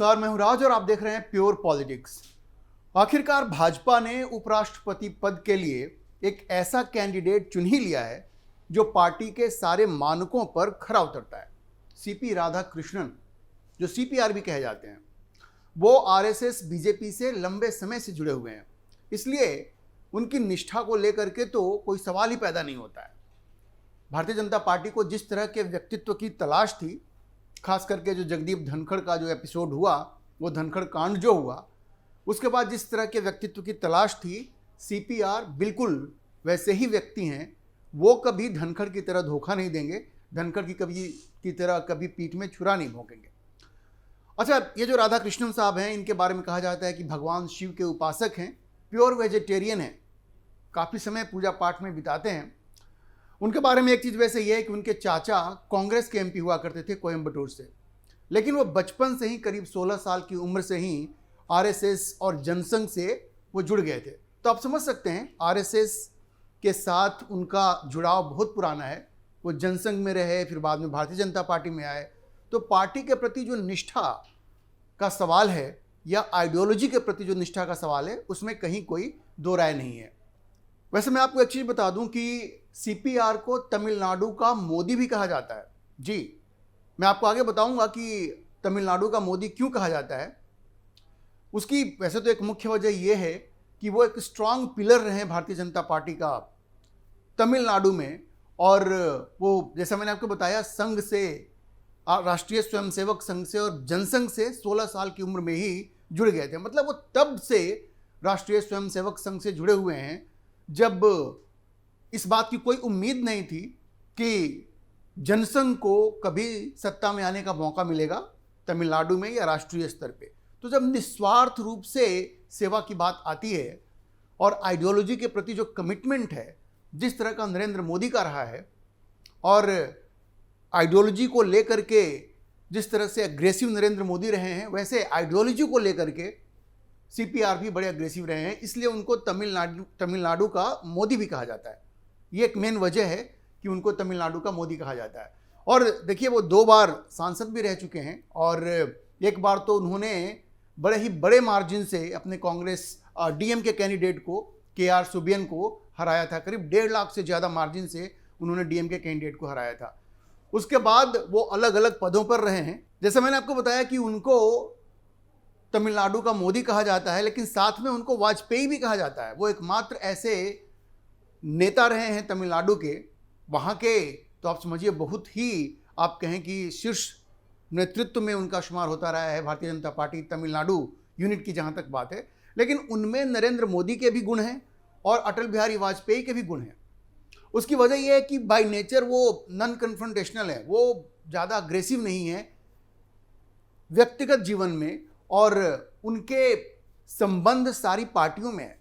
नमस्कार, मैं हूं राज और आप देख रहे हैं प्योर पॉलिटिक्स। आखिरकार भाजपा ने उपराष्ट्रपति पद के लिए एक ऐसा कैंडिडेट चुन ही लिया है जो पार्टी के सारे मानकों पर खरा उतरता है। सीपी राधाकृष्णन, जो सीपीआर भी कहे जाते हैं, वो आरएसएस बीजेपी से लंबे समय से जुड़े हुए हैं, इसलिए उनकी निष्ठा को लेकर के तो कोई सवाल ही पैदा नहीं होता है। भारतीय जनता पार्टी को जिस तरह के व्यक्तित्व की तलाश थी, खास करके जो जगदीप धनखड़ का जो एपिसोड हुआ, वो धनखड़ कांड जो हुआ, उसके बाद जिस तरह के व्यक्तित्व की तलाश थी, सीपीआर बिल्कुल वैसे ही व्यक्ति हैं। वो कभी धनखड़ की तरह धोखा नहीं देंगे, धनखड़ की तरह कभी पीठ में छुरा नहीं भोंकेंगे। अच्छा, ये जो राधाकृष्णन साहब हैं, इनके बारे में कहा जाता है कि भगवान शिव के उपासक हैं, प्योर वेजिटेरियन हैं, काफ़ी समय पूजा पाठ में बिताते हैं। उनके बारे में एक चीज़ वैसे ये है कि उनके चाचा कांग्रेस के एमपी हुआ करते थे कोयम्बटूर से, लेकिन वो बचपन से ही करीब 16 साल की उम्र से ही आरएसएस और जनसंघ से वो जुड़ गए थे। तो आप समझ सकते हैं आरएसएस के साथ उनका जुड़ाव बहुत पुराना है। वो जनसंघ में रहे, फिर बाद में भारतीय जनता पार्टी में आए। तो पार्टी के प्रति जो निष्ठा का सवाल है या आइडियोलॉजी के प्रति जो निष्ठा का सवाल है, उसमें कहीं कोई दो राय नहीं है। वैसे मैं आपको एक चीज़ बता दूं कि सीपीआर को तमिलनाडु का मोदी भी कहा जाता है। जी, मैं आपको आगे बताऊंगा कि तमिलनाडु का मोदी क्यों कहा जाता है। उसकी वैसे तो एक मुख्य वजह यह है कि वो एक स्ट्रांग पिलर रहे भारतीय जनता पार्टी का तमिलनाडु में, और वो जैसा मैंने आपको बताया संघ से, राष्ट्रीय स्वयंसेवक संघ से और जनसंघ से 16 साल की उम्र में ही जुड़ गए थे। मतलब वो तब से राष्ट्रीय स्वयंसेवक संघ से जुड़े हुए हैं जब इस बात की कोई उम्मीद नहीं थी कि जनसंघ को कभी सत्ता में आने का मौका मिलेगा तमिलनाडु में या राष्ट्रीय स्तर पे। तो जब निस्वार्थ रूप से सेवा की बात आती है और आइडियोलॉजी के प्रति जो कमिटमेंट है, जिस तरह का नरेंद्र मोदी का रहा है, और आइडियोलॉजी को लेकर के जिस तरह से अग्रेसिव नरेंद्र मोदी रहे हैं, वैसे आइडियोलॉजी को लेकर के सीपीआर भी बड़े अग्रेसिव रहे हैं, इसलिए उनको तमिलनाडु का मोदी भी कहा जाता है। ये एक मेन वजह है कि उनको तमिलनाडु का मोदी कहा जाता है। और देखिए, वो 2 बार सांसद भी रह चुके हैं, और एक बार तो उन्होंने बड़े ही बड़े मार्जिन से अपने कांग्रेस डीएम के कैंडिडेट को, केआर सुबियन को हराया था। करीब 1.5 लाख से ज़्यादा मार्जिन से उन्होंने डीएम के कैंडिडेट को हराया था। उसके बाद वो अलग अलग पदों पर रहे हैं। जैसे मैंने आपको बताया कि उनको तमिलनाडु का मोदी कहा जाता है, लेकिन साथ में उनको वाजपेयी भी कहा जाता है। वो एकमात्र ऐसे नेता रहे हैं तमिलनाडु के, वहाँ के, तो आप समझिए बहुत ही, आप कहें कि शीर्ष नेतृत्व में उनका शुमार होता रहा है भारतीय जनता पार्टी तमिलनाडु यूनिट की, जहाँ तक बात है। लेकिन उनमें नरेंद्र मोदी के भी गुण हैं और अटल बिहारी वाजपेयी के भी गुण हैं। उसकी वजह यह है कि बाय नेचर वो नॉन कन्फ्रंटेशनल है, वो ज़्यादा अग्रेसिव नहीं है व्यक्तिगत जीवन में, और उनके संबंध सारी पार्टियों में है,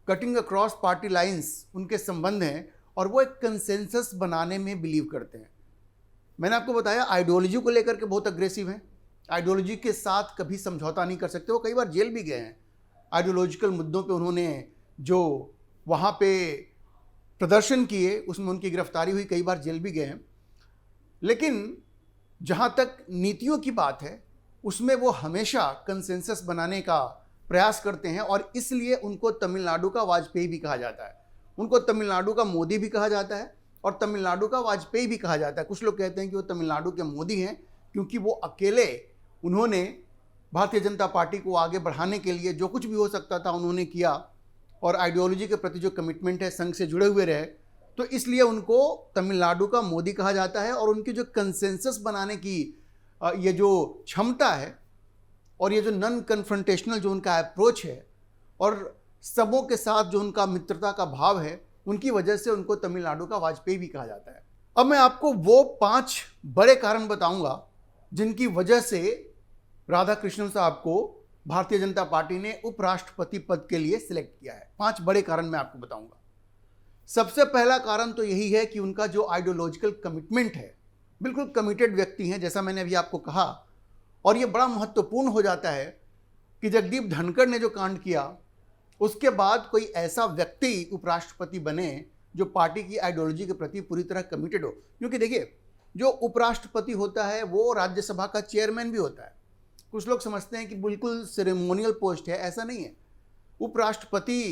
कटिंग अक्रॉस पार्टी लाइंस उनके संबंध हैं, और वो एक कंसेंसस बनाने में बिलीव करते हैं। मैंने आपको बताया आइडियोलॉजी को लेकर के बहुत अग्रेसिव हैं, आइडियोलॉजी के साथ कभी समझौता नहीं कर सकते। वो कई बार जेल भी गए हैं आइडियोलॉजिकल मुद्दों पे। उन्होंने जो वहाँ पे प्रदर्शन किए, उसमें उनकी गिरफ्तारी हुई, कई बार जेल भी गए हैं। लेकिन जहाँ तक नीतियों की बात है, उसमें वो हमेशा कंसेंसस बनाने का प्रयास करते हैं, और इसलिए उनको तमिलनाडु का वाजपेयी भी कहा जाता है। उनको तमिलनाडु का मोदी भी कहा जाता है और तमिलनाडु का वाजपेयी भी कहा जाता है। कुछ लोग कहते हैं कि वो तमिलनाडु के मोदी हैं, क्योंकि वो अकेले, उन्होंने भारतीय जनता पार्टी को आगे बढ़ाने के लिए जो कुछ भी हो सकता था उन्होंने किया, और आइडियोलॉजी के प्रति जो कमिटमेंट है, संघ से जुड़े हुए रहे, तो इसलिए उनको तमिलनाडु का मोदी कहा जाता है। और उनकी जो कंसेंसस बनाने की ये जो क्षमता है, और ये जो नॉन कन्फ्रंटेशनल जो उनका अप्रोच है, और सबों के साथ जो उनका मित्रता का भाव है, उनकी वजह से उनको तमिलनाडु का वाजपेयी भी कहा जाता है। अब मैं आपको वो 5 बड़े कारण बताऊंगा जिनकी वजह से राधाकृष्णन साहब को भारतीय जनता पार्टी ने उपराष्ट्रपति पद के लिए सिलेक्ट किया है। 5 बड़े कारण मैं आपको बताऊंगा। सबसे पहला कारण तो यही है कि उनका जो आइडियोलॉजिकल कमिटमेंट है, बिल्कुल कमिटेड व्यक्ति हैं, जैसा मैंने अभी आपको कहा। और ये बड़ा महत्वपूर्ण हो जाता है कि जगदीप धनखड़ ने जो कांड किया, उसके बाद कोई ऐसा व्यक्ति उपराष्ट्रपति बने जो पार्टी की आइडियोलॉजी के प्रति पूरी तरह कमिटेड हो। क्योंकि देखिए, जो उपराष्ट्रपति होता है वो राज्यसभा का चेयरमैन भी होता है। कुछ लोग समझते हैं कि बिल्कुल सेरेमोनियल पोस्ट है, ऐसा नहीं है। उपराष्ट्रपति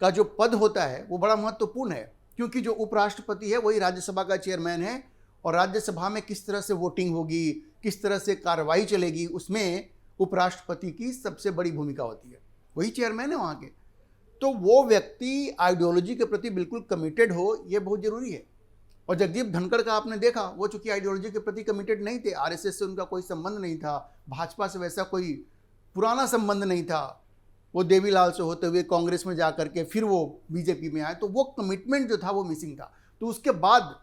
का जो पद होता है वो बड़ा महत्वपूर्ण है, क्योंकि जो उपराष्ट्रपति है वही राज्यसभा का चेयरमैन है, और राज्यसभा में किस तरह से वोटिंग होगी, किस तरह से कार्रवाई चलेगी, उसमें उपराष्ट्रपति की सबसे बड़ी भूमिका होती है। वही चेयरमैन है वहाँ के। तो वो व्यक्ति आइडियोलॉजी के प्रति बिल्कुल कमिटेड हो, ये बहुत जरूरी है। और जगदीप धनखड़ का आपने देखा, वो चूंकि आइडियोलॉजी के प्रति कमिटेड नहीं थे, आरएसएस से उनका कोई संबंध नहीं था, भाजपा से वैसा कोई पुराना संबंध नहीं था, वो देवीलाल से होते हुए कांग्रेस में जा करके फिर वो बीजेपी में आए, तो वो कमिटमेंट जो था वो मिसिंग था। तो उसके बाद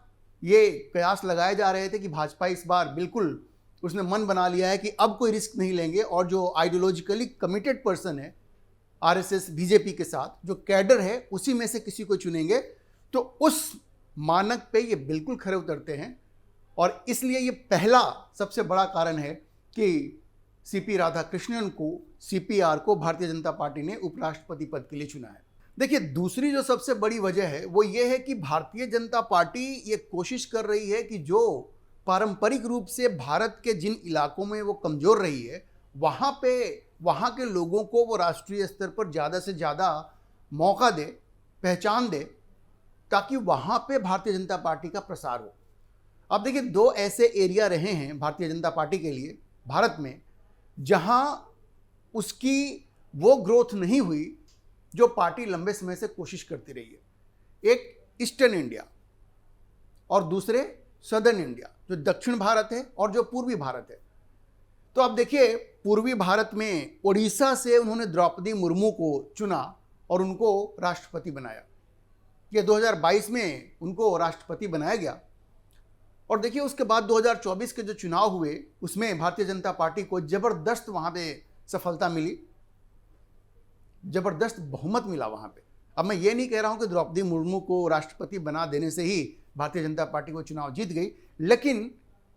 ये कयास लगाए जा रहे थे कि भाजपा इस बार बिल्कुल उसने मन बना लिया है कि अब कोई रिस्क नहीं लेंगे, और जो आइडियोलॉजिकली कमिटेड पर्सन है आरएसएस बीजेपी के साथ, जो कैडर है, उसी में से किसी को चुनेंगे। तो उस मानक पे ये बिल्कुल खरे उतरते हैं, और इसलिए ये पहला सबसे बड़ा कारण है कि सीपी राधाकृष्णन को, सीपीआर को भारतीय जनता पार्टी ने उपराष्ट्रपति पद के लिए चुना है। देखिए, दूसरी जो सबसे बड़ी वजह है वो ये है कि भारतीय जनता पार्टी ये कोशिश कर रही है कि जो पारंपरिक रूप से भारत के जिन इलाकों में वो कमजोर रही है, वहाँ पे वहाँ के लोगों को वो राष्ट्रीय स्तर पर ज़्यादा से ज़्यादा मौका दे, पहचान दे, ताकि वहाँ पे भारतीय जनता पार्टी का प्रसार हो। अब देखिए, दो ऐसे एरिया रहे हैं भारतीय जनता पार्टी के लिए भारत में जहाँ उसकी वो ग्रोथ नहीं हुई जो पार्टी लंबे समय से कोशिश करती रही है। एक ईस्टर्न इंडिया और दूसरे सदर्न इंडिया, जो दक्षिण भारत है और जो पूर्वी भारत है। तो अब देखिए, पूर्वी भारत में उड़ीसा से उन्होंने द्रौपदी मुर्मू को चुना और उनको राष्ट्रपति बनाया। ये 2022 में उनको राष्ट्रपति बनाया गया। और देखिए, उसके बाद 2024 के जो चुनाव हुए उसमें भारतीय जनता पार्टी को जबरदस्त वहां पे सफलता मिली, जबरदस्त बहुमत मिला वहां पे। अब मैं ये नहीं कह रहा हूं कि द्रौपदी मुर्मू को राष्ट्रपति बना देने से ही भारतीय जनता पार्टी को चुनाव जीत गई, लेकिन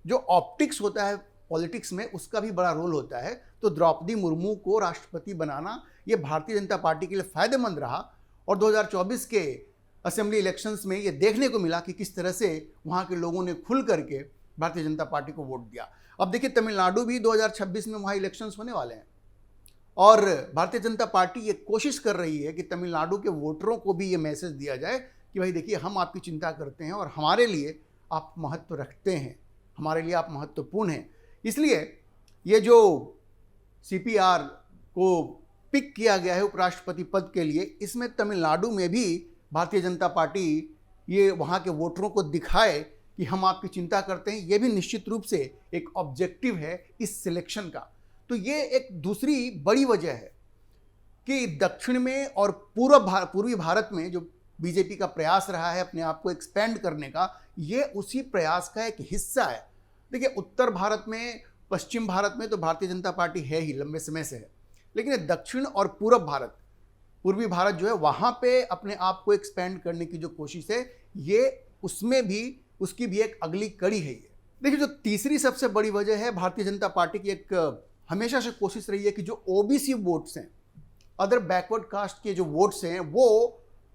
जो ऑप्टिक्स होता है पॉलिटिक्स में, उसका भी बड़ा रोल होता है। तो द्रौपदी मुर्मू को राष्ट्रपति बनाना ये भारतीय जनता पार्टी के लिए फायदेमंद रहा, और 2024 के असेंबली इलेक्शंस में ये देखने को मिला कि किस तरह से वहाँ के लोगों ने खुल करके भारतीय जनता पार्टी को वोट दिया। अब देखिए, तमिलनाडु भी 2026 में वहाँ इलेक्शंस होने वाले हैं, और भारतीय जनता पार्टी ये कोशिश कर रही है कि तमिलनाडु के वोटरों को भी ये मैसेज दिया जाए कि भाई देखिए, हम आपकी चिंता करते हैं और हमारे लिए आप महत्व रखते हैं, हमारे लिए आप महत्वपूर्ण हैं। इसलिए ये जो सीपीआर को पिक किया गया है उपराष्ट्रपति पद के लिए, इसमें तमिलनाडु में भी भारतीय जनता पार्टी ये वहाँ के वोटरों को दिखाए कि हम आपकी चिंता करते हैं। ये भी निश्चित रूप से एक ऑब्जेक्टिव है इस सिलेक्शन का। तो ये एक दूसरी बड़ी वजह है कि दक्षिण में और पूर्वी भारत में जो बीजेपी का प्रयास रहा है अपने आप को एक्सपेंड करने का, ये उसी प्रयास का एक हिस्सा है। देखिए, उत्तर भारत में, पश्चिम भारत में तो भारतीय जनता पार्टी है ही, लंबे समय से है, लेकिन दक्षिण और पूर्वी भारत जो है, वहाँ पे अपने आप को एक्सपेंड करने की जो कोशिश है, ये उसमें भी उसकी भी एक अगली कड़ी है ये। देखिए, जो तीसरी सबसे बड़ी वजह है भारतीय जनता पार्टी की, एक हमेशा से कोशिश रही है कि जो ओबीसी वोट्स हैं, अदर बैकवर्ड कास्ट के जो वोट्स हैं, वो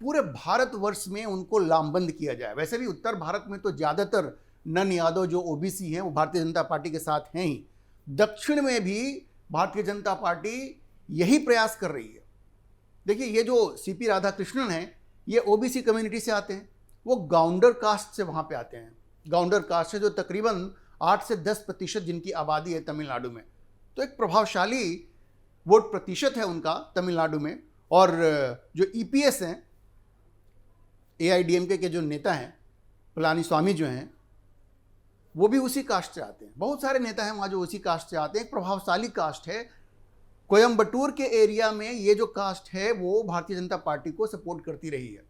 पूरे भारतवर्ष में उनको लामबंद किया जाए। वैसे भी उत्तर भारत में तो ज़्यादातर नन यादव जो ओबीसी हैं वो भारतीय जनता पार्टी के साथ हैं ही। दक्षिण में भी भारतीय जनता पार्टी यही प्रयास कर रही है। देखिए, ये जो सीपी राधाकृष्णन हैं, ये ओबीसी कम्युनिटी से आते हैं, वो गाउंडर कास्ट से वहाँ पे आते हैं। गाउंडर कास्ट से जो तकरीबन 8 से 10% जिनकी आबादी है तमिलनाडु में, तो एक प्रभावशाली वोट प्रतिशत है उनका तमिलनाडु में। और जो ईपीएस हैं, एआईडीएमके के जो नेता हैं पलानीस्वामी जो हैं, वो भी उसी कास्ट से आते हैं। बहुत सारे नेता हैं वहाँ जो उसी कास्ट से आते हैं। एक प्रभावशाली कास्ट है। कोयम्बटूर के एरिया में ये जो कास्ट है वो भारतीय जनता पार्टी को सपोर्ट करती रही है,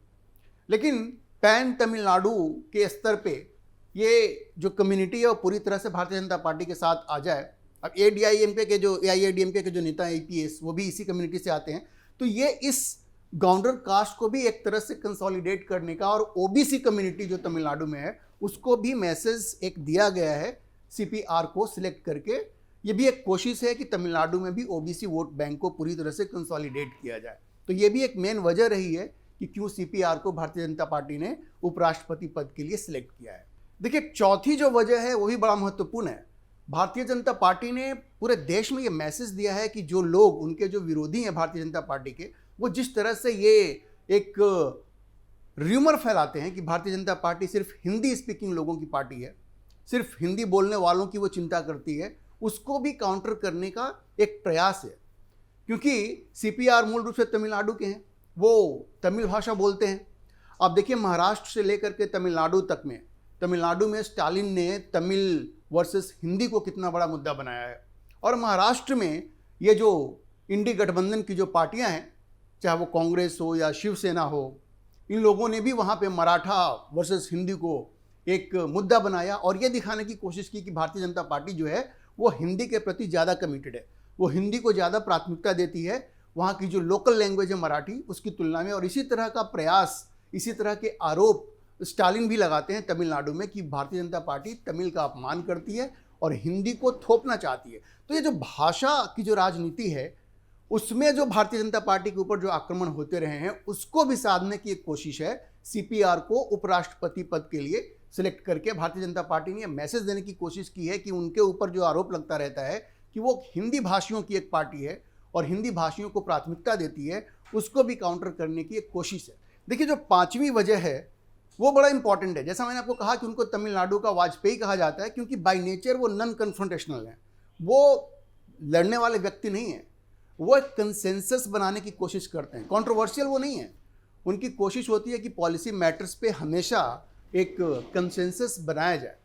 लेकिन पैन तमिलनाडु के स्तर पे ये जो कम्युनिटी है वो पूरी तरह से भारतीय जनता पार्टी के साथ आ जाए। अब एआईडीएमके के जो नेता हैं ईपीएस, वो भी इसी कम्युनिटी से आते हैं। तो ये इस गाउंडर कास्ट को भी एक तरह से कंसोलिडेट करने का, और ओबीसी कम्युनिटी जो तमिलनाडु में है उसको भी मैसेज एक दिया गया है सीपीआर को सिलेक्ट करके। ये भी एक कोशिश है कि तमिलनाडु में भी ओबीसी वोट बैंक को पूरी तरह से कंसोलिडेट किया जाए। तो ये भी एक मेन वजह रही है कि क्यों सीपीआर को भारतीय जनता पार्टी ने उपराष्ट्रपति पद के लिए सिलेक्ट किया है। देखिए, चौथी जो वजह है वो भी बड़ा महत्वपूर्ण है। भारतीय जनता पार्टी ने पूरे देश में ये मैसेज दिया है कि जो लोग उनके जो विरोधी हैं भारतीय जनता पार्टी के, वो जिस तरह से ये एक र्यूमर फैलाते हैं कि भारतीय जनता पार्टी सिर्फ हिंदी स्पीकिंग लोगों की पार्टी है, सिर्फ हिंदी बोलने वालों की वो चिंता करती है, उसको भी काउंटर करने का एक प्रयास है। क्योंकि सीपीआर मूल रूप से तमिलनाडु के हैं, वो तमिल भाषा बोलते हैं। आप देखिए महाराष्ट्र से लेकर के तमिलनाडु तक में, तमिलनाडु में स्टालिन ने तमिल वर्सेस हिंदी को कितना बड़ा मुद्दा बनाया है। और महाराष्ट्र में ये जो इंडी गठबंधन की जो पार्टियां हैं, चाहे वो कांग्रेस हो या शिवसेना हो, इन लोगों ने भी वहाँ पे मराठा वर्सेस हिंदी को एक मुद्दा बनाया और ये दिखाने की कोशिश की कि भारतीय जनता पार्टी जो है वो हिंदी के प्रति ज़्यादा कमिटेड है, वो हिंदी को ज़्यादा प्राथमिकता देती है वहाँ की जो लोकल लैंग्वेज है मराठी उसकी तुलना में। और इसी तरह का प्रयास, इसी तरह के आरोप स्टालिन भी लगाते हैं तमिलनाडु में कि भारतीय जनता पार्टी तमिल का अपमान करती है और हिंदी को थोपना चाहती है। तो ये जो भाषा की जो राजनीति है, उसमें जो भारतीय जनता पार्टी के ऊपर जो आक्रमण होते रहे हैं, उसको भी साधने की एक कोशिश है। सीपीआर को उपराष्ट्रपति पद के लिए सिलेक्ट करके भारतीय जनता पार्टी ने मैसेज देने की कोशिश की है कि उनके ऊपर जो आरोप लगता रहता है कि वो हिंदी भाषियों की एक पार्टी है और हिंदी भाषियों को प्राथमिकता देती है, उसको भी काउंटर करने की एक कोशिश है। देखिए, जो पांचवी वजह है वो बड़ा इंपॉर्टेंट है। जैसा मैंने आपको कहा कि उनको तमिलनाडु का वाजपेयी कहा जाता है, क्योंकि बाय नेचर वो नॉन कन्फ्रंटेशनल हैं, वो लड़ने वाले व्यक्ति नहीं है, वो एक कंसेंसस बनाने की कोशिश करते हैं। कंट्रोवर्शियल वो नहीं है, उनकी कोशिश होती है कि पॉलिसी मैटर्स पे हमेशा एक कंसेंसस बनाया जाए।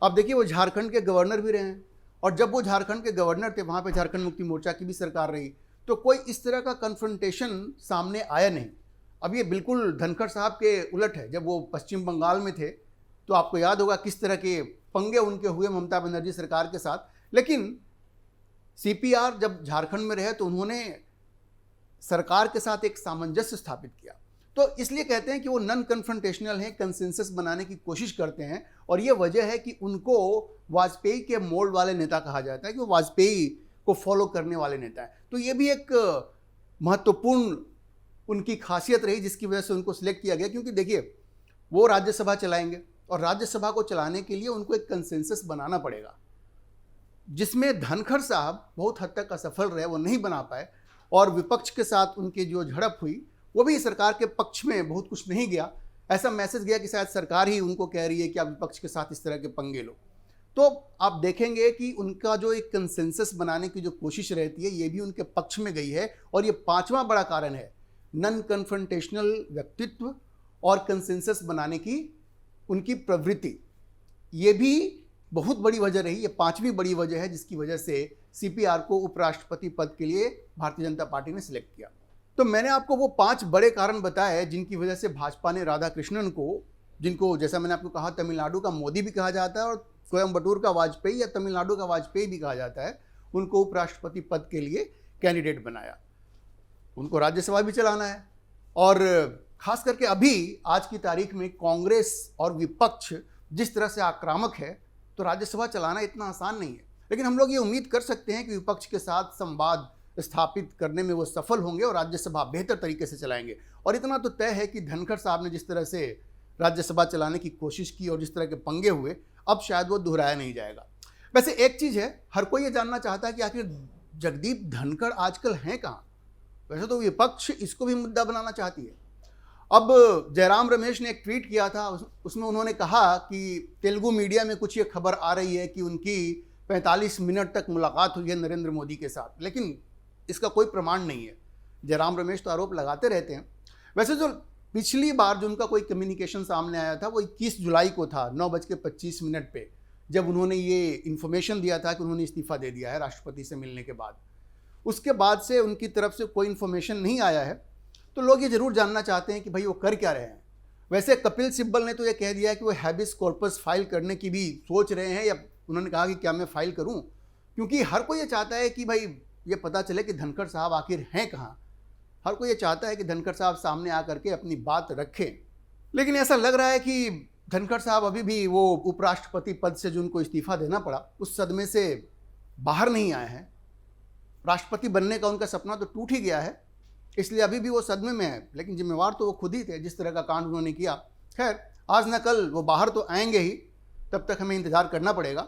अब देखिए, वो झारखंड के गवर्नर भी रहे हैं और जब वो झारखंड के गवर्नर थे, वहाँ पे झारखंड मुक्ति मोर्चा की भी सरकार रही, तो कोई इस तरह का कन्फ्रंटेशन सामने आया नहीं। अब ये बिल्कुल धनखड़ साहब के उलट है। जब वो पश्चिम बंगाल में थे तो आपको याद होगा किस तरह के पंगे उनके हुए ममता बनर्जी सरकार के साथ। लेकिन सीपीआर जब झारखंड में रहे तो उन्होंने सरकार के साथ एक सामंजस्य स्थापित किया। तो इसलिए कहते हैं कि वो नॉन कन्फ्रंटेशनल हैं, कंसेंसस बनाने की कोशिश करते हैं। और ये वजह है कि उनको वाजपेयी के मोल्ड वाले नेता कहा जाता है, कि वो वाजपेयी को फॉलो करने वाले नेता हैं। तो ये भी एक महत्वपूर्ण उनकी खासियत रही जिसकी वजह से उनको सिलेक्ट किया गया। क्योंकि देखिए, वो राज्यसभा चलाएंगे और राज्यसभा को चलाने के लिए उनको एक कंसेंसस बनाना पड़ेगा, जिसमें धनखड़ साहब बहुत हद तक असफल रहे, वो नहीं बना पाए। और विपक्ष के साथ उनकी जो झड़प हुई वो भी सरकार के पक्ष में बहुत कुछ नहीं गया। ऐसा मैसेज गया कि शायद सरकार ही उनको कह रही है कि आप विपक्ष के साथ इस तरह के पंगे लो। तो आप देखेंगे कि उनका जो एक कंसेंसस बनाने की जो कोशिश रहती है, ये भी उनके पक्ष में गई है। और ये पांचवा बड़ा कारण है, नॉन कन्फ्रंटेशनल व्यक्तित्व और कंसेंसस बनाने की उनकी प्रवृत्ति। ये भी बहुत बड़ी वजह रही, ये पांचवी बड़ी वजह है जिसकी वजह से सीपीआर को उपराष्ट्रपति पद के लिए भारतीय जनता पार्टी ने सिलेक्ट किया। तो मैंने आपको वो 5 बड़े कारण बताए जिनकी वजह से भाजपा ने राधाकृष्णन को, जिनको जैसा मैंने आपको कहा तमिलनाडु का मोदी भी कहा जाता है और कोयम्बटूर का वाजपेयी या तमिलनाडु का वाजपेयी भी कहा जाता है, उनको उपराष्ट्रपति पद के लिए कैंडिडेट बनाया। उनको राज्यसभा भी चलाना है और खास करके अभी आज की तारीख में कांग्रेस और विपक्ष जिस तरह से आक्रामक है, तो राज्यसभा चलाना इतना आसान नहीं है। लेकिन हम लोग ये उम्मीद कर सकते हैं कि विपक्ष के साथ संवाद स्थापित करने में वो सफल होंगे और राज्यसभा बेहतर तरीके से चलाएंगे। और इतना तो तय है कि धनखड़ साहब ने जिस तरह से राज्यसभा चलाने की कोशिश की और जिस तरह के पंगे हुए, अब शायद वो दोहराया नहीं जाएगा। वैसे एक चीज़ है, हर कोई ये जानना चाहता है कि आखिर जगदीप धनखड़ आजकल हैं कहाँ। वैसे तो विपक्ष इसको भी मुद्दा बनाना चाहती है। अब जयराम रमेश ने एक ट्वीट किया था, उसमें उन्होंने कहा कि तेलुगु मीडिया में कुछ ये खबर आ रही है कि उनकी 45 मिनट तक मुलाकात हुई है नरेंद्र मोदी के साथ, लेकिन इसका कोई प्रमाण नहीं है। जयराम रमेश तो आरोप लगाते रहते हैं। वैसे जो पिछली बार जो उनका कोई कम्युनिकेशन सामने आया था वो 21 जुलाई को था, 9:25 पे, जब उन्होंने ये इन्फॉर्मेशन दिया था कि उन्होंने इस्तीफा दे दिया है राष्ट्रपति से मिलने के बाद। उसके बाद से उनकी तरफ से कोई इन्फॉर्मेशन नहीं आया है। तो लोग ये जरूर जानना चाहते हैं कि भाई वो कर क्या रहे हैं। वैसे कपिल सिब्बल ने तो ये कह दिया है कि वो हैबिस कॉर्पस फाइल करने की भी सोच रहे हैं, या उन्होंने कहा कि क्या मैं फाइल करूं, क्योंकि हर कोई ये चाहता है कि भाई ये पता चले कि धनखड़ साहब आखिर हैं कहाँ। हर कोई ये चाहता है कि धनखड़ साहब सामने आकर के अपनी बात रखें। लेकिन ऐसा लग रहा है कि धनखड़ साहब अभी भी वो उपराष्ट्रपति पद से जो उनको इस्तीफा देना पड़ा, उस सदमे से बाहर नहीं आए हैं। राष्ट्रपति बनने का उनका सपना तो टूट ही गया है, इसलिए अभी भी वो सदमे में है। लेकिन जिम्मेवार तो वो खुद ही थे, जिस तरह का कांड उन्होंने किया। खैर, आज न कल वो बाहर तो आएंगे ही, तब तक हमें इंतज़ार करना पड़ेगा।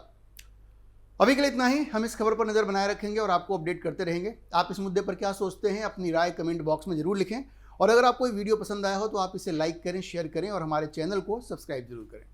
अभी के लिए इतना ही। हम इस खबर पर नजर बनाए रखेंगे और आपको अपडेट करते रहेंगे। आप इस मुद्दे पर क्या सोचते हैं, अपनी राय कमेंट बॉक्स में जरूर लिखें। और अगर आपको ये वीडियो पसंद आया हो तो आप इसे लाइक करें, शेयर करें और हमारे चैनल को सब्सक्राइब जरूर करें।